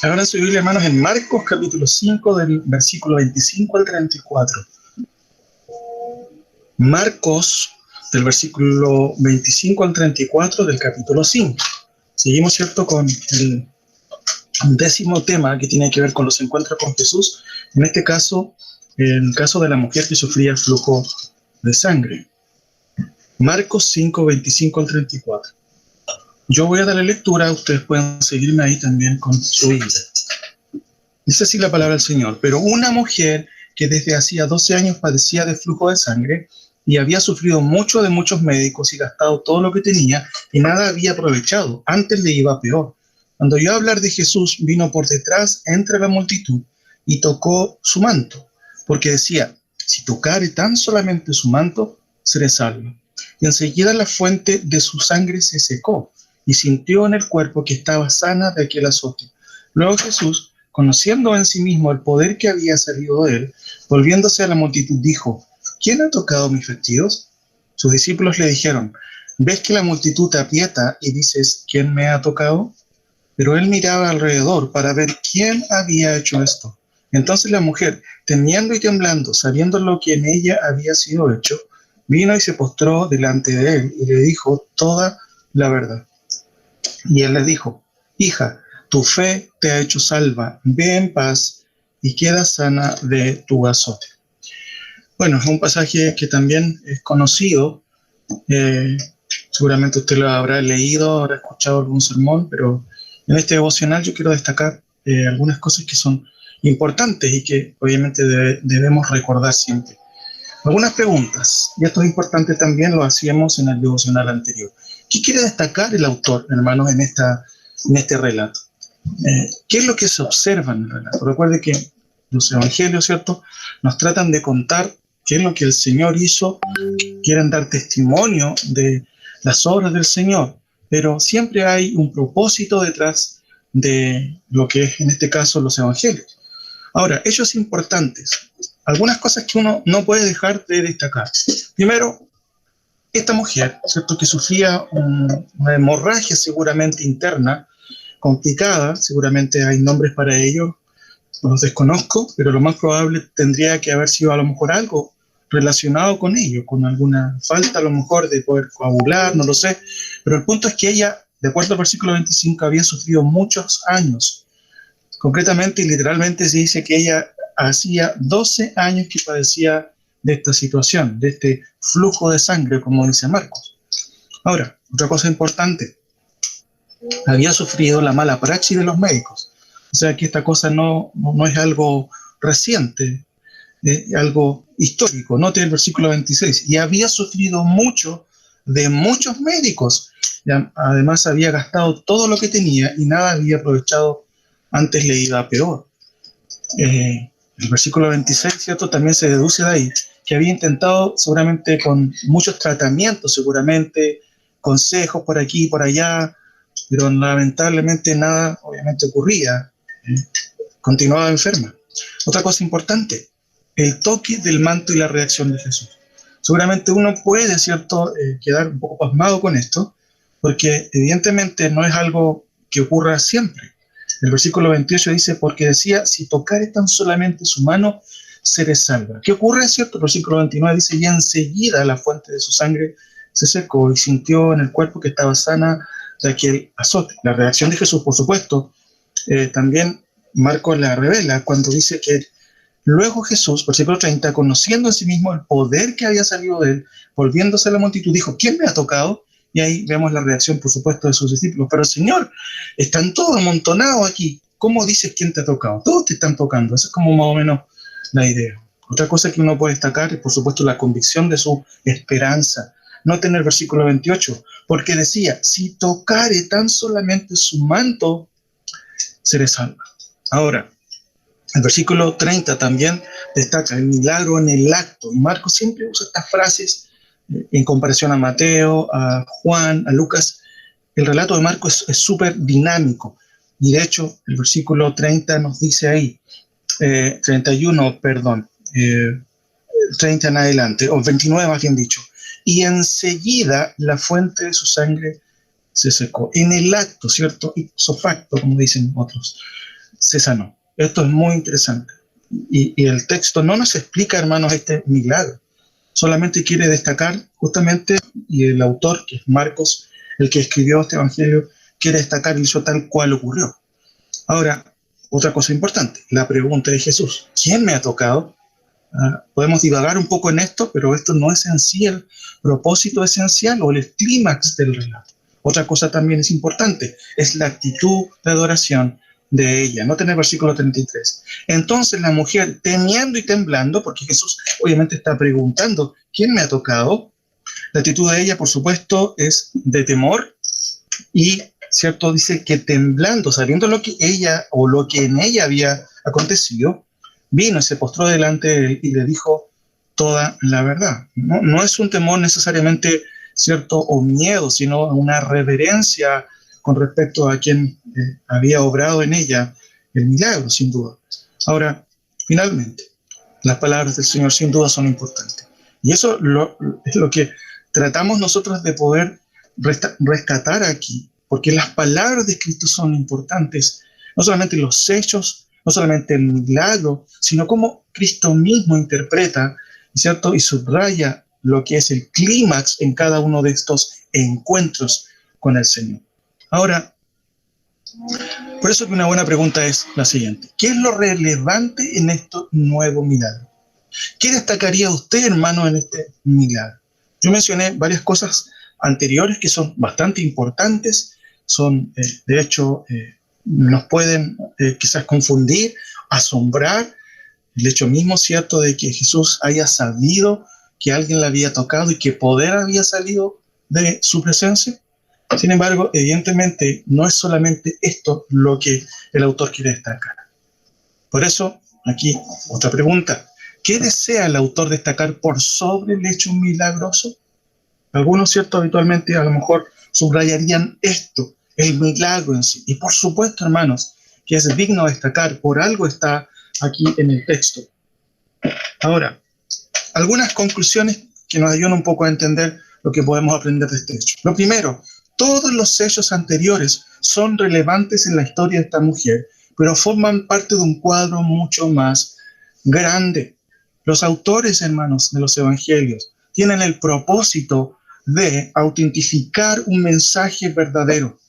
Ahora su Biblia, hermanos, en Marcos capítulo 5 del versículo 25 al 34. Marcos del versículo 25 al 34 del capítulo 5. Seguimos, ¿cierto?, con el 10º tema que tiene que ver con los encuentros con Jesús. En este caso, el caso de la mujer que sufría el flujo de sangre. Marcos 5, 25 al 34. Yo voy a darle lectura, ustedes pueden seguirme ahí también con su Biblia. Dice así la palabra del Señor: pero una mujer que desde hacía 12 años padecía de flujo de sangre y había sufrido mucho de muchos médicos y gastado todo lo que tenía y nada había aprovechado, antes le iba peor. Cuando oyó hablar de Jesús, vino por detrás entre la multitud y tocó su manto, porque decía: si tocare tan solamente su manto, seré salvo. Y enseguida la fuente de su sangre se secó y sintió en el cuerpo que estaba sana de aquel azote. Luego Jesús, conociendo en sí mismo el poder que había salido de él, volviéndose a la multitud, dijo: ¿quién ha tocado mis vestidos? Sus discípulos le dijeron: ¿ves que la multitud te aprieta y dices: ¿quién me ha tocado? Pero él miraba alrededor para ver quién había hecho esto. Entonces la mujer, temiendo y temblando, sabiendo lo que en ella había sido hecho, vino y se postró delante de él y le dijo toda la verdad. Y él le dijo: hija, tu fe te ha hecho salva, ve en paz y queda sana de tu azote. Bueno, es un pasaje que también es conocido. Seguramente usted lo habrá leído, habrá escuchado algún sermón, pero en este devocional yo quiero destacar algunas cosas que son importantes y que obviamente debemos recordar siempre. Algunas preguntas, y esto es importante también, lo hacíamos en el devocional anterior. ¿Qué quiere destacar el autor, hermanos, en este relato? ¿Qué es lo que se observa en el relato? Recuerde que los evangelios, ¿cierto?, nos tratan de contar qué es lo que el Señor hizo, quieren dar testimonio de las obras del Señor, pero siempre hay un propósito detrás de lo que es, en este caso, los evangelios. Ahora, hechos importantes, algunas cosas que uno no puede dejar de destacar. Primero, esta mujer, ¿cierto?, que sufría una hemorragia seguramente interna, complicada, seguramente hay nombres para ello, los desconozco, pero lo más probable tendría que haber sido a lo mejor algo relacionado con ello, con alguna falta a lo mejor de poder coagular, no lo sé, pero el punto es que ella, de acuerdo al versículo 25, había sufrido muchos años. Concretamente y literalmente se dice que ella hacía 12 años que padecía de esta situación, de este flujo de sangre, como dice Marcos. Ahora, otra cosa importante: había sufrido la mala praxis de los médicos. O sea que esta cosa no es algo reciente, algo histórico. Note el versículo 26. Y había sufrido mucho de muchos médicos. Además había gastado todo lo que tenía y nada había aprovechado, antes le iba peor. El versículo 26, ¿cierto?, también se deduce de ahí que había intentado seguramente con muchos tratamientos, seguramente consejos por aquí y por allá, pero lamentablemente nada obviamente ocurría. Continuaba enferma. Otra cosa importante: el toque del manto y la reacción de Jesús. Seguramente uno puede, ¿cierto?, quedar un poco pasmado con esto, porque evidentemente no es algo que ocurra siempre. El versículo 28 dice: porque decía: si tocare tan solamente su mano, seré salva. ¿Qué ocurre, cierto? El versículo 29 dice: y enseguida la fuente de su sangre se secó y sintió en el cuerpo que estaba sana de aquel azote. La reacción de Jesús, por supuesto, también Marcos la revela cuando dice que luego Jesús, versículo 30, conociendo en sí mismo el poder que había salido de él, volviéndose a la multitud, dijo: ¿quién me ha tocado? Y ahí vemos la reacción, por supuesto, de sus discípulos. Pero Señor, están todos amontonados aquí. ¿Cómo dices quién te ha tocado? Todos te están tocando. Esa es como más o menos la idea. Otra cosa que uno puede destacar es, por supuesto, la convicción de su esperanza. Noten el versículo 28, porque decía: si tocare tan solamente su manto, seré salva. Ahora, el versículo 30 también destaca el milagro en el acto. Y Marcos siempre usa estas frases en comparación a Mateo, a Juan, a Lucas. El relato de Marcos es súper dinámico. Y de hecho, el versículo 30 nos dice ahí, 31, perdón, 30 en adelante, o 29 más bien dicho. Y enseguida la fuente de su sangre se secó. En el acto, ¿cierto? Ipso facto, como dicen otros. se sanó. Esto es muy interesante. Y el texto no nos explica, hermanos, este milagro. Solamente quiere destacar justamente, y el autor, que es Marcos, el que escribió este evangelio, quiere destacar el hecho tal cual ocurrió. Ahora, otra cosa importante, la pregunta de Jesús: ¿quién me ha tocado? Podemos divagar un poco en esto, pero esto no es en sí el propósito esencial o el clímax del relato. Otra cosa también es importante, es la actitud de adoración de ella. Noten el versículo 33. Entonces la mujer, temiendo y temblando, porque Jesús obviamente está preguntando, ¿quién me ha tocado? La actitud de ella, por supuesto, es de temor y, ¿cierto? Dice que temblando, sabiendo lo que ella o lo que en ella había acontecido, vino y se postró delante de él y le dijo toda la verdad. No es un temor necesariamente, ¿cierto?, o miedo, sino una reverencia con respecto a quien había obrado en ella el milagro, sin duda. Ahora, finalmente, las palabras del Señor sin duda son importantes. Y eso es lo que tratamos nosotros de poder rescatar aquí, porque las palabras de Cristo son importantes, no solamente los hechos, no solamente el milagro, sino cómo Cristo mismo interpreta, ¿cierto? Y subraya lo que es el clímax en cada uno de estos encuentros con el Señor. Ahora, por eso que una buena pregunta es la siguiente: ¿qué es lo relevante en estos nuevos milagros? ¿Qué destacaría usted, hermano, en este milagro? Yo mencioné varias cosas anteriores que son bastante importantes, son, de hecho, nos pueden quizás confundir, asombrar. El hecho mismo, cierto, de que Jesús haya sabido que alguien le había tocado y que poder había salido de su presencia. Sin embargo, evidentemente, no es solamente esto lo que el autor quiere destacar. Por eso, aquí, otra pregunta: ¿qué desea el autor destacar por sobre el hecho milagroso? Algunos, ¿cierto?, habitualmente a lo mejor subrayarían esto, el milagro en sí. Y por supuesto, hermanos, que es digno de destacar, por algo está aquí en el texto. Ahora, algunas conclusiones que nos ayudan un poco a entender lo que podemos aprender de este hecho. Lo primero, todos los hechos anteriores son relevantes en la historia de esta mujer, pero forman parte de un cuadro mucho más grande. Los autores, hermanos, de los evangelios tienen el propósito de autentificar un mensaje verdadero.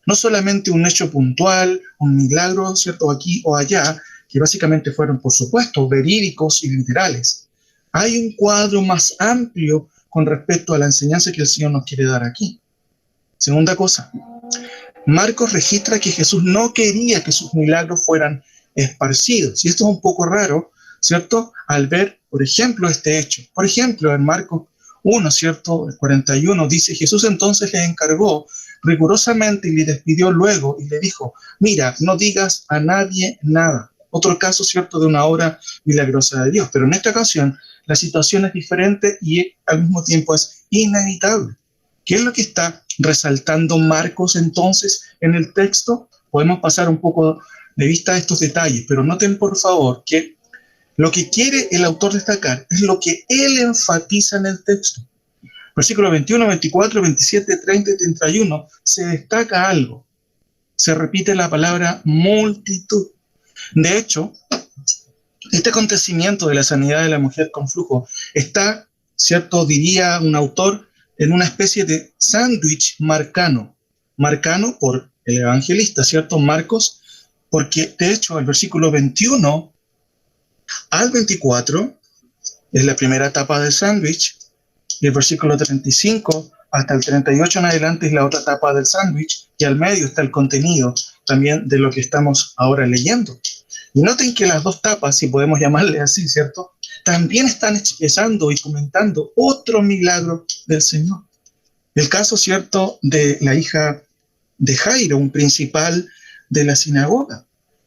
No solamente un hecho puntual, un milagro, ¿cierto?, aquí o allá, que básicamente fueron, por supuesto, verídicos y literales. Hay un cuadro más amplio con respecto a la enseñanza que el Señor nos quiere dar aquí. Segunda cosa, Marcos registra que Jesús no quería que sus milagros fueran esparcidos. Y esto es un poco raro, ¿cierto?, al ver, por ejemplo, este hecho. Por ejemplo, en Marcos 1, ¿cierto?, el 41, dice: Jesús entonces les encargó rigurosamente y le despidió luego y le dijo: mira, no digas a nadie nada. Otro caso, ¿cierto?, de una obra milagrosa de Dios. Pero en esta ocasión la situación es diferente y al mismo tiempo es inevitable. ¿Qué es lo que está resaltando Marcos entonces en el texto? Podemos pasar un poco de vista a estos detalles, pero noten por favor que lo que quiere el autor destacar es lo que él enfatiza en el texto. Versículos 21, 24, 27, 30 y 31 se destaca algo. Se repite la palabra multitud. De hecho, este acontecimiento de la sanidad de la mujer con flujo está, ¿cierto?, diría un autor, en una especie de sándwich marcano. Marcano por el evangelista, ¿cierto?, Marcos, porque de hecho el versículo 21 al 24 es la primera etapa del sándwich, y el versículo 35 hasta el 38 en adelante es la otra etapa del sándwich, y al medio está el contenido también de lo que estamos ahora leyendo. Y noten que las dos tapas, si podemos llamarle así, ¿cierto?, también están expresando y comentando otro milagro del Señor. El caso, ¿cierto?, de la hija de Jairo, un principal de la sinagoga.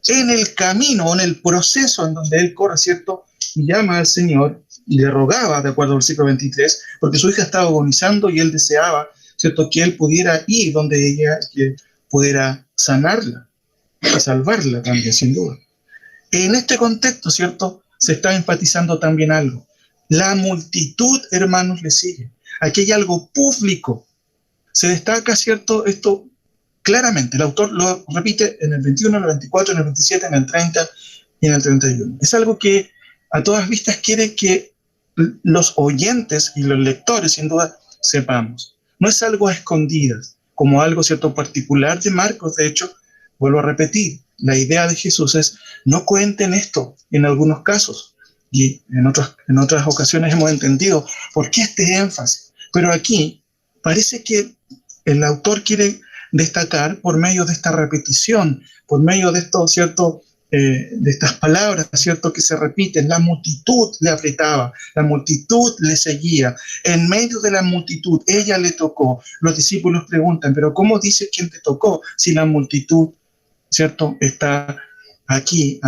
En el camino, en el proceso en donde él corre, ¿cierto?, y llama al Señor y le rogaba, de acuerdo al versículo 23, porque su hija estaba agonizando y él deseaba, ¿cierto?, que él pudiera ir donde ella, que pudiera sanarla y salvarla también, sin duda. En este contexto, ¿cierto?, se está enfatizando también algo. La multitud, hermanos, le sigue. Aquí hay algo público. Se destaca, ¿cierto?, esto claramente. El autor lo repite en el 21, en el 24, en el 27, en el 30 y en el 31. Es algo que a todas vistas quiere que los oyentes y los lectores, sin duda, sepamos. No es algo a escondidas, como algo cierto particular de Marcos. De hecho, vuelvo a repetir, la idea de Jesús es: no cuenten esto en algunos casos, y en otras ocasiones hemos entendido por qué este énfasis. Pero aquí parece que el autor quiere destacar por medio de esta repetición, por medio de esto, ¿cierto? De estas palabras, ¿cierto? Que se repiten. La multitud le apretaba, la multitud le seguía. En medio de la multitud, ella le tocó. Los discípulos preguntan: ¿pero cómo dice quién te tocó si la multitud, ¿cierto?, está aquí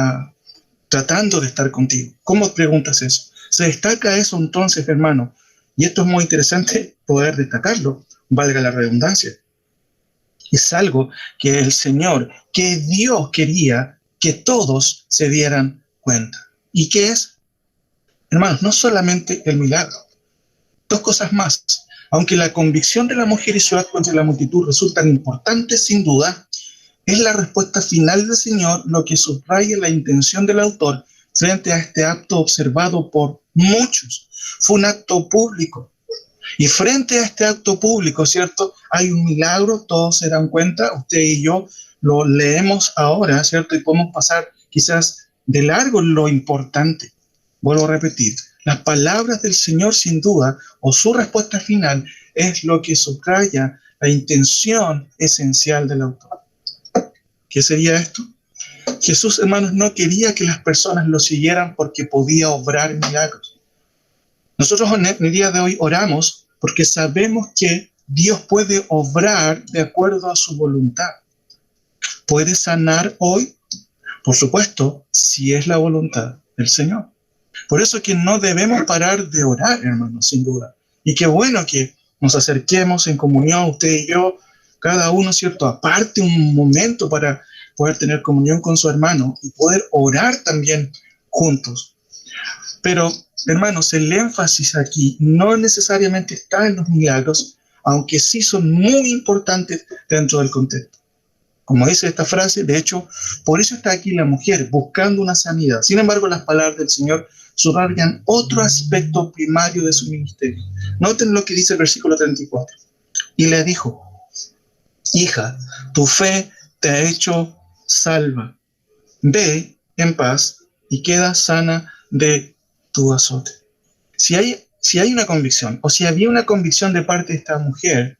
tratando de estar contigo? ¿Cómo preguntas eso? Se destaca eso entonces, hermano, y esto es muy interesante poder destacarlo, valga la redundancia. Es algo que el Señor, que Dios quería que todos se dieran cuenta. ¿Y qué es? Hermanos, no solamente el milagro. Dos cosas más. Aunque la convicción de la mujer y su acto entre la multitud resultan importantes, sin duda, es la respuesta final del Señor lo que subraya la intención del autor frente a este acto observado por muchos. Fue un acto público. Y frente a este acto público, ¿cierto? Hay un milagro, todos se dan cuenta, usted y yo lo leemos ahora, ¿cierto? Y podemos pasar quizás de largo lo importante. Vuelvo a repetir, las palabras del Señor sin duda, o su respuesta final, es lo que subraya la intención esencial del autor. ¿Qué sería esto? Jesús, hermanos, no quería que las personas lo siguieran porque podía obrar milagros. Nosotros en el día de hoy oramos porque sabemos que Dios puede obrar de acuerdo a su voluntad. ¿Puede sanar hoy? Por supuesto, si es la voluntad del Señor. Por eso que no debemos parar de orar, hermanos, sin duda. Y qué bueno que nos acerquemos en comunión, usted y yo, cada uno, ¿cierto?, aparte un momento para poder tener comunión con su hermano y poder orar también juntos. Pero, hermanos, el énfasis aquí no necesariamente está en los milagros, aunque sí son muy importantes dentro del contexto. Como dice esta frase, de hecho, por eso está aquí la mujer, buscando una sanidad. Sin embargo, las palabras del Señor subrayan otro aspecto primario de su ministerio. Noten lo que dice el versículo 34. Y le dijo: hija, tu fe te ha hecho salva. Ve en paz y queda sana de tu azote. Si hay una convicción, o si había una convicción de parte de esta mujer,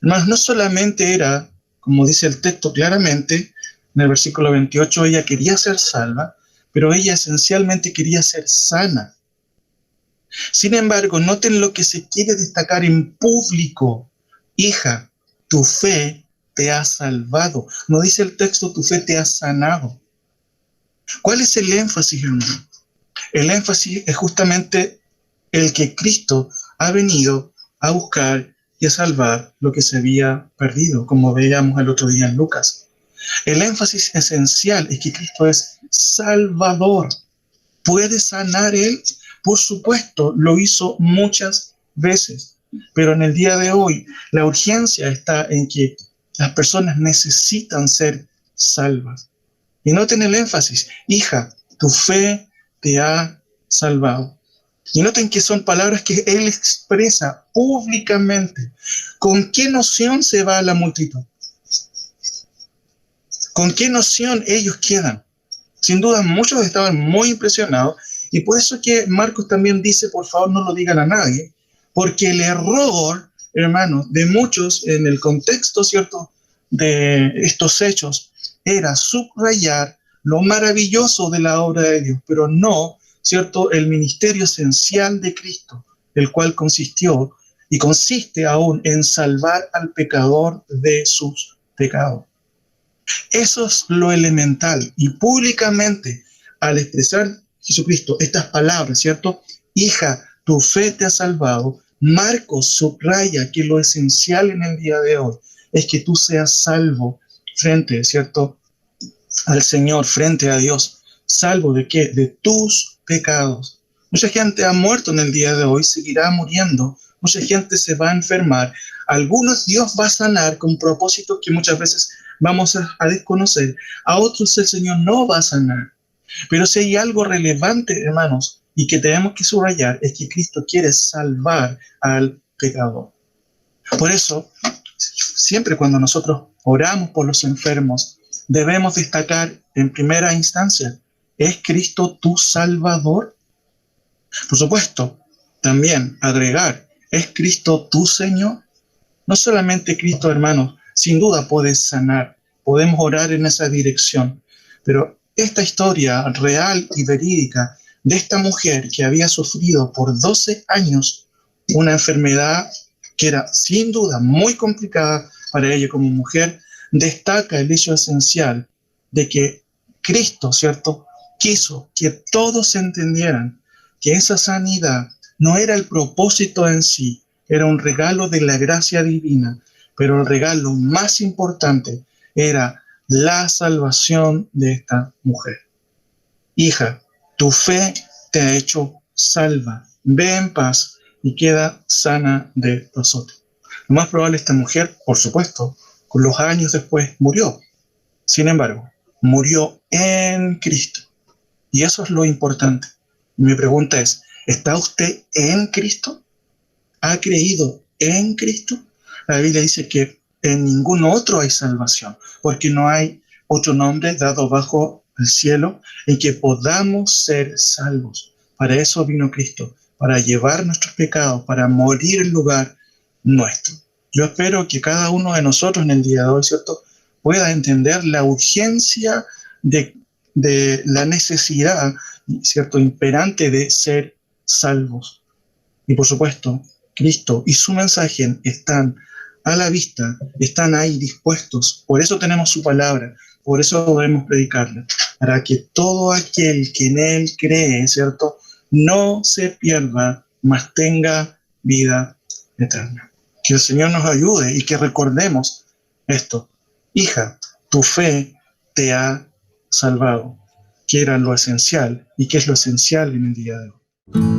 hermanos, no solamente era, como dice el texto claramente, en el versículo 28, ella quería ser salva, pero ella esencialmente quería ser sana. Sin embargo, noten lo que se quiere destacar en público: hija, tu fe te ha salvado. No dice el texto tu fe te ha sanado. ¿Cuál es el énfasis, hermano? El énfasis es justamente el que Cristo ha venido a buscar y a salvar lo que se había perdido, como veíamos el otro día en Lucas. El énfasis esencial es que Cristo es Salvador. ¿Puede sanar Él? Por supuesto, lo hizo muchas veces, pero en el día de hoy la urgencia está en que las personas necesitan ser salvas. Y noten el énfasis: hija, tu fe te ha salvado. Y noten que son palabras que Él expresa públicamente. ¿Con qué noción se va a la multitud? ¿Con qué noción ellos quedan? Sin duda, muchos estaban muy impresionados, y por eso que Marcos también dice: por favor, no lo digan a nadie, porque el error, hermanos, de muchos en el contexto, ¿cierto?, de estos hechos, era subrayar lo maravilloso de la obra de Dios, pero no, ¿cierto?, el ministerio esencial de Cristo, el cual consistió y consiste aún en salvar al pecador de sus pecados. Eso es lo elemental. Y públicamente, al expresar Jesucristo estas palabras, ¿cierto? Hija, tu fe te ha salvado. Marcos subraya que lo esencial en el día de hoy es que tú seas salvo frente, ¿cierto?, al Señor, frente a Dios. ¿Salvo de qué? De tus pecados. Mucha gente ha muerto en el día de hoy, seguirá muriendo mucha gente se va a enfermar, algunos Dios va a sanar con propósitos que muchas veces vamos a desconocer, a otros el Señor no va a sanar. Pero si hay algo relevante, hermanos, y que tenemos que subrayar, es que Cristo quiere salvar al pecador. Por eso, siempre cuando nosotros oramos por los enfermos, debemos destacar en primera instancia, ¿es Cristo tu Salvador? Por supuesto, también agregar, ¿es Cristo tu Señor? No solamente Cristo, hermanos, sin duda puede sanar, podemos orar en esa dirección, pero esta historia real y verídica de esta mujer que había sufrido por 12 años una enfermedad que era sin duda muy complicada para ella como mujer, destaca el hecho esencial de que Cristo, ¿cierto?, quiso que todos entendieran que esa sanidad no era el propósito en sí, era un regalo de la gracia divina, pero el regalo más importante era la salvación de esta mujer. Hija, tu fe te ha hecho salva. Ve en paz y queda sana de nosotros. Lo más probable, esta mujer, por supuesto, con los años después murió. Sin embargo, murió en Cristo. Y eso es lo importante. Mi pregunta es, ¿está usted en Cristo? ¿Ha creído en Cristo? La Biblia dice que en ningún otro hay salvación, porque no hay otro nombre dado bajo el cielo en que podamos ser salvos. Para eso vino Cristo, para llevar nuestros pecados, para morir en lugar nuestro. Yo espero que cada uno de nosotros en el día de hoy, ¿cierto?, pueda entender la urgencia de la necesidad, ¿cierto?, imperante de ser salvos. Y por supuesto, Cristo y su mensaje están a la vista, están ahí dispuestos. Por eso tenemos su palabra, por eso debemos predicarla, para que todo aquel que en él cree, ¿cierto?, no se pierda, mas tenga vida eterna. Que el Señor nos ayude y que recordemos esto. Hija, tu fe te ha salvado, que era lo esencial y que es lo esencial en el día de hoy.